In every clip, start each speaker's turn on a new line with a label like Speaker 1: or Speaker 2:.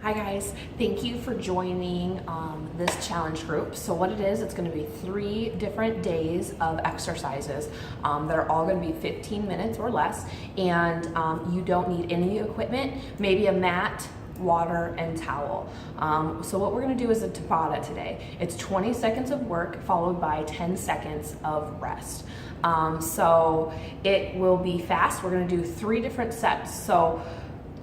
Speaker 1: Hi guys, thank you for joining this challenge group. So what it is, it's going to be 3 different days of exercises that are all going to be 15 minutes or less, and you don't need any equipment, maybe a mat, water, and towel. So what we're going to do is a tabata today. It's 20 seconds of work followed by 10 seconds of rest. So it will be fast. We're going to do 3 different sets. So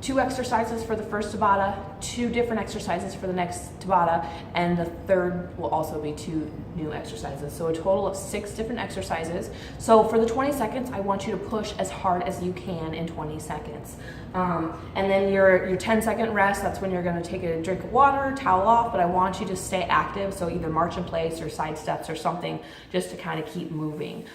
Speaker 1: 2 exercises for the first tabata, 2 different exercises for the next tabata, and the third will also be 2 new exercises. So a total of 6 different exercises. So for the 20 seconds, I want you to push as hard as you can in 20 seconds. And then your 10-second rest, that's when you're going to take a drink of water, towel off, but I want you to stay active, so either march in place or side steps or something just to kind of keep moving.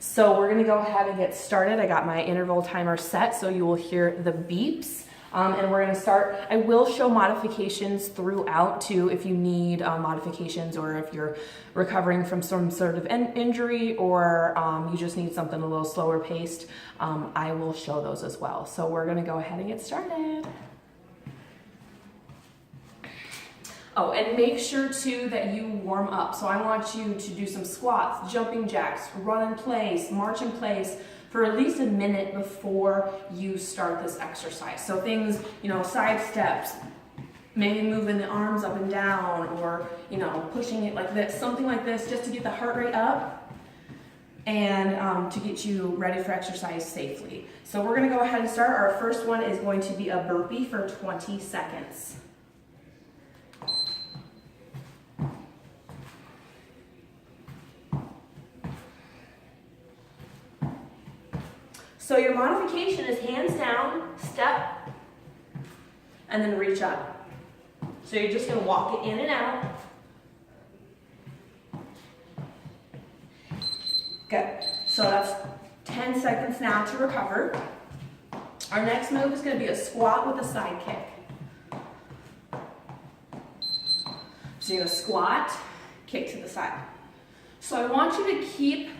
Speaker 1: So we're gonna go ahead and get started. I got my interval timer set, so you will hear the beeps. And we're gonna start. I will show modifications throughout too if you need modifications, or if you're recovering from some sort of injury, or you just need something a little slower paced. I will show those as well. So we're gonna go ahead and get started. Oh, and make sure too that you warm up. So I want you to do some squats, jumping jacks, run in place, march in place for at least a minute before you start this exercise. So things, side steps, maybe moving the arms up and down, or, pushing it like this, something like this, just to get the heart rate up and to get you ready for exercise safely. So we're gonna go ahead and start. Our first one is going to be a burpee for 20 seconds. So your modification is hands down, step, and then reach up. So you're just gonna walk it in and out. Good. So that's 10 seconds now to recover. Our next move is gonna be a squat with a side kick. So you're gonna squat, kick to the side. So I want you to keep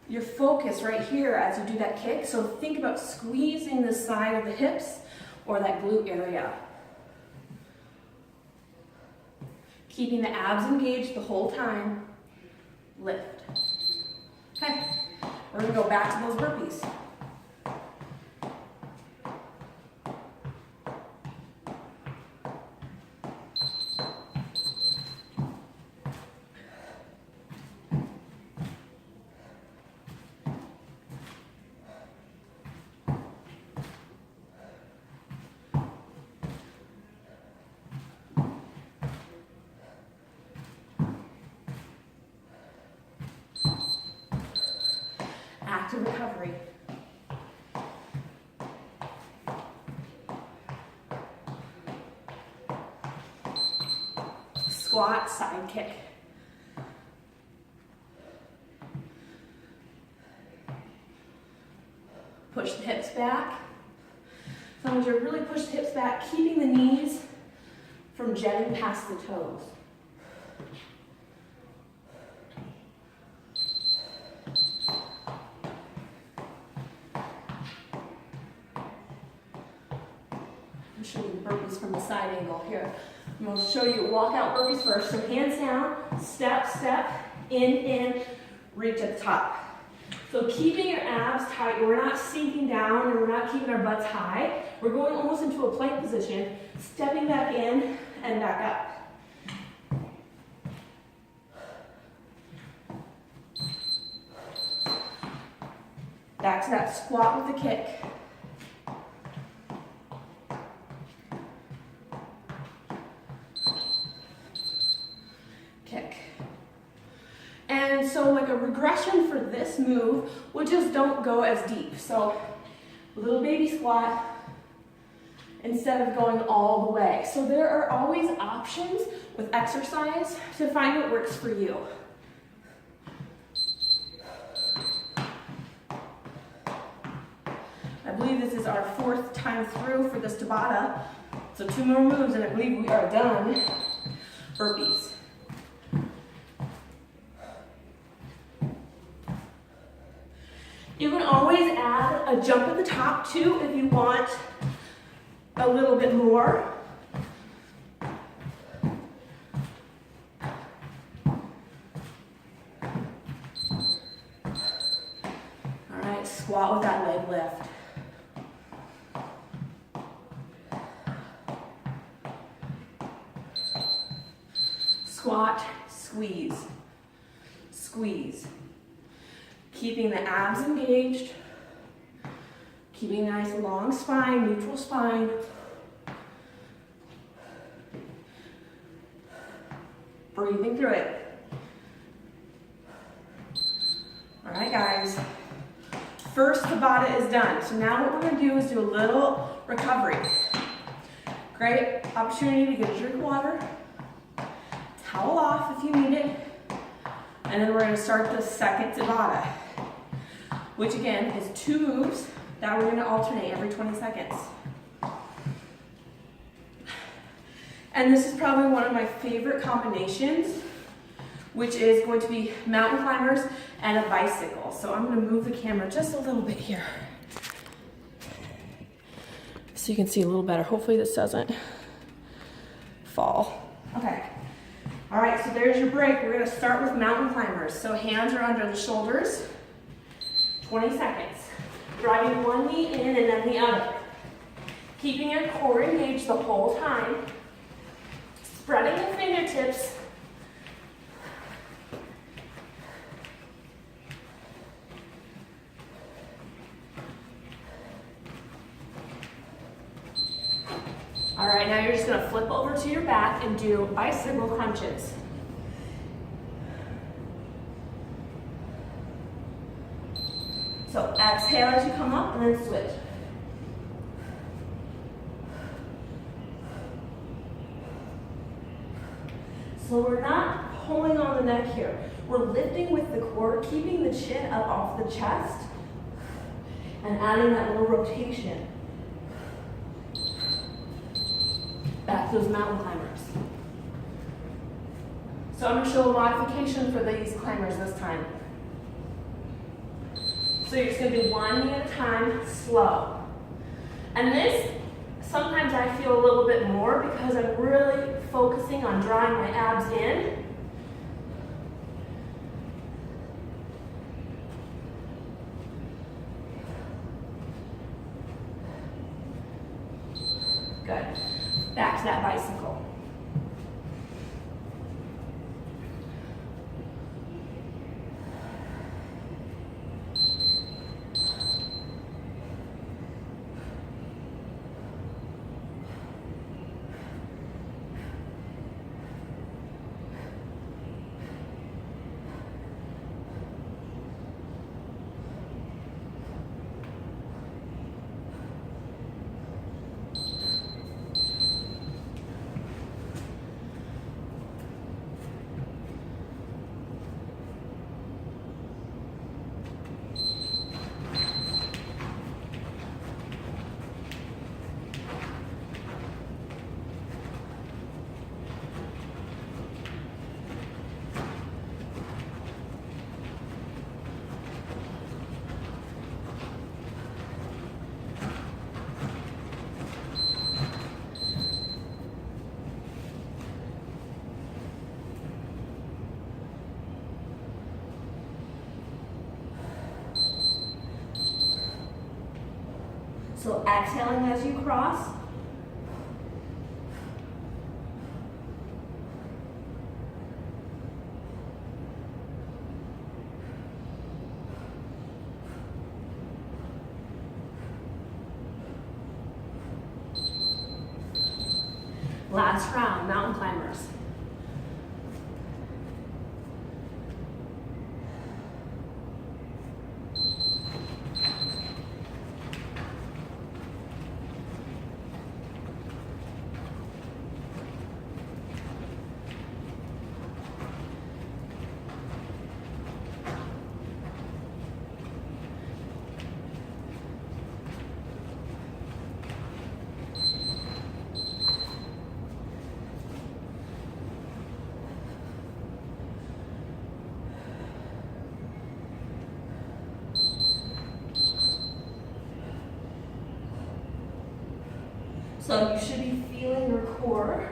Speaker 1: your focus right here as you do that kick. So think about squeezing the side of the hips or that glute area. Keeping the abs engaged the whole time. Lift. Okay, we're gonna go back to those burpees. Active recovery. Squat, side kick. Push the hips back. So as you really push the hips back, keeping the knees from jetting past the toes. Show you the burpees from the side angle here. I'm going to show you walkout burpees first. So hands down, step, step, in, reach at the top. So keeping your abs tight, we're not sinking down and we're not keeping our butts high. We're going almost into a plank position, stepping back in and back up. Back to that squat with the kick. Kick. And so like a regression for this move, we just don't go as deep. So little baby squat instead of going all the way. So there are always options with exercise to find what works for you. I believe this is our 4th time through for this tabata. So 2 more moves and I believe we are done. Burpees. You can always add a jump at the top too if you want a little bit more. All right, squat with that leg lift. Squat, squeeze, squeeze. Keeping the abs engaged, keeping a nice long spine, neutral spine. Breathing through it. All right, guys. First tabata is done. So now what we're gonna do is do a little recovery. Great opportunity to get a drink of water, towel off if you need it, and then we're gonna start the second tabata, which again is 2 moves that we're gonna alternate every 20 seconds. And this is probably one of my favorite combinations, which is going to be mountain climbers and a bicycle. So I'm gonna move the camera just a little bit here, so you can see a little better. Hopefully this doesn't fall. Okay. All right, so there's your break. We're gonna start with mountain climbers. So hands are under the shoulders, 20 seconds. Driving one knee in and then the other. Keeping your core engaged the whole time. Spreading the fingertips. All right, now you're just gonna flip over to your back and do bicycle crunches. So exhale as you come up and then switch. So we're not pulling on the neck here. We're lifting with the core, keeping the chin up off the chest, and adding that little rotation. Back to those mountain climbers. So I'm gonna show a modification for these climbers this time. So you're just gonna do one knee at a time, slow. And this, sometimes I feel a little bit more because I'm really focusing on drawing my abs in. Good. Back to that bicycle. So exhaling as you cross. Last round, mountain climbers. So you should be feeling your core.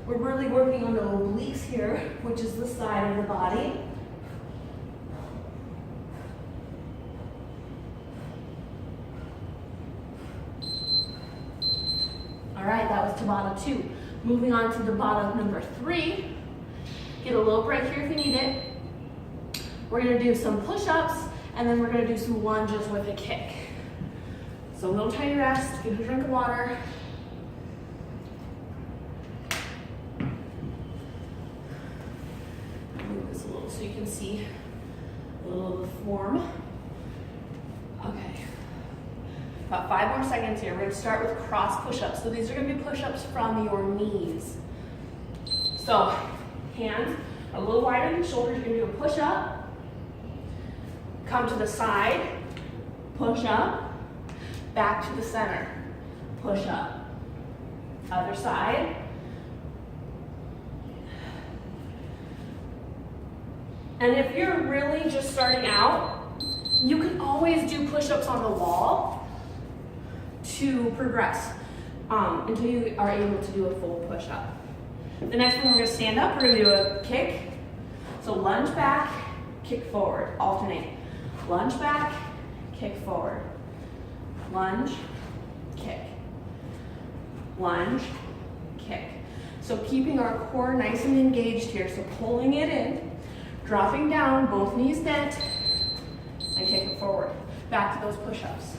Speaker 1: We're really working on the obliques here, which is the side of the body. All right, that was Tabata 2. Moving on to Tabata number 3. Get a little break here if you need it. We're gonna do some push-ups, and then we're gonna do some lunges with a kick. So a little tiny rest, get a drink of water. Move this a little so you can see a little of the form. Okay. About 5 more seconds here. We're going to start with cross push-ups. So these are going to be push-ups from your knees. So hands a little wider than shoulders. You're going to do a push-up. Come to the side. Push-up. Back to the center. Push-up. Other side. And if you're really just starting out, you can always do push-ups on the wall to progress until you are able to do a full push-up. The next one, we're going to stand up. We're going to do a kick. So lunge back, kick forward, alternate. Lunge back, kick forward. Lunge, kick. Lunge, kick. So keeping our core nice and engaged here. So pulling it in, dropping down, both knees bent, and kick it forward. Back to those push-ups.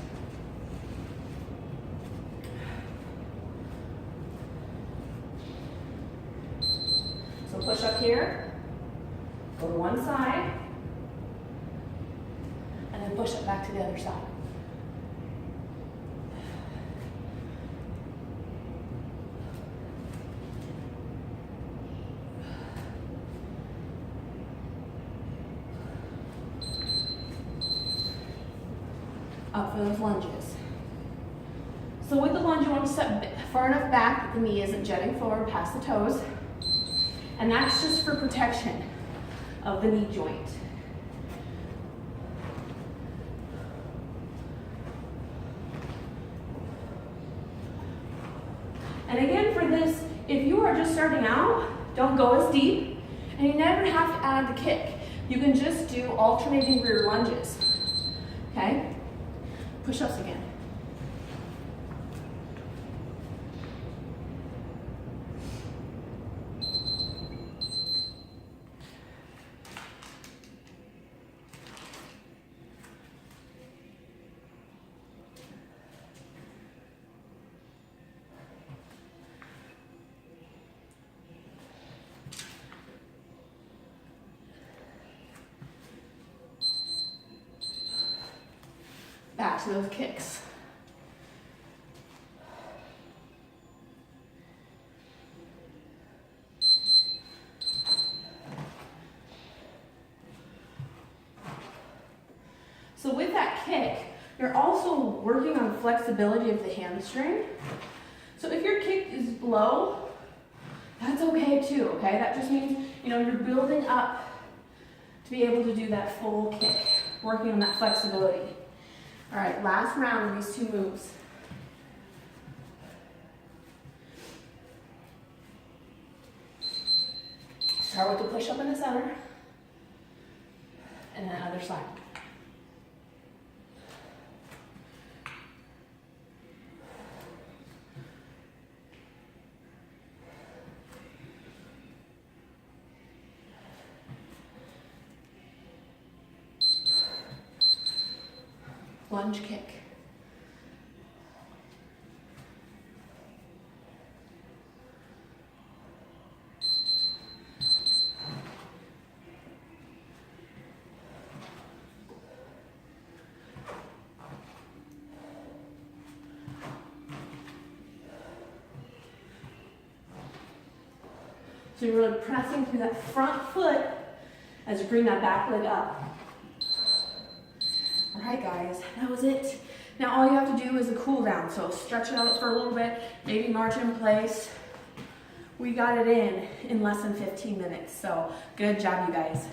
Speaker 1: So push up here, go to one side, and then push up back to the other side. Up for those lunges. So with the lunge, you want to step far enough back that the knee isn't jutting forward past the toes. And that's just for protection of the knee joint. And again, for this, if you are just starting out, don't go as deep, and you never have to add the kick. You can just do alternating rear lunges, okay? Push-ups again. Back to those kicks. So with that kick, you're also working on flexibility of the hamstring. So if your kick is low, that's okay too, okay? That just means, you're building up to be able to do that full kick, working on that flexibility. All right, last round of these two moves. Start with the push-up in the center, and then other side. Lunge kick. So you're really pressing through that front foot as you bring that back leg up. All right, guys, that was it. Now all you have to do is a cool down. So stretch it out for a little bit, maybe march in place. We got it in less than 15 minutes. So good job, you guys.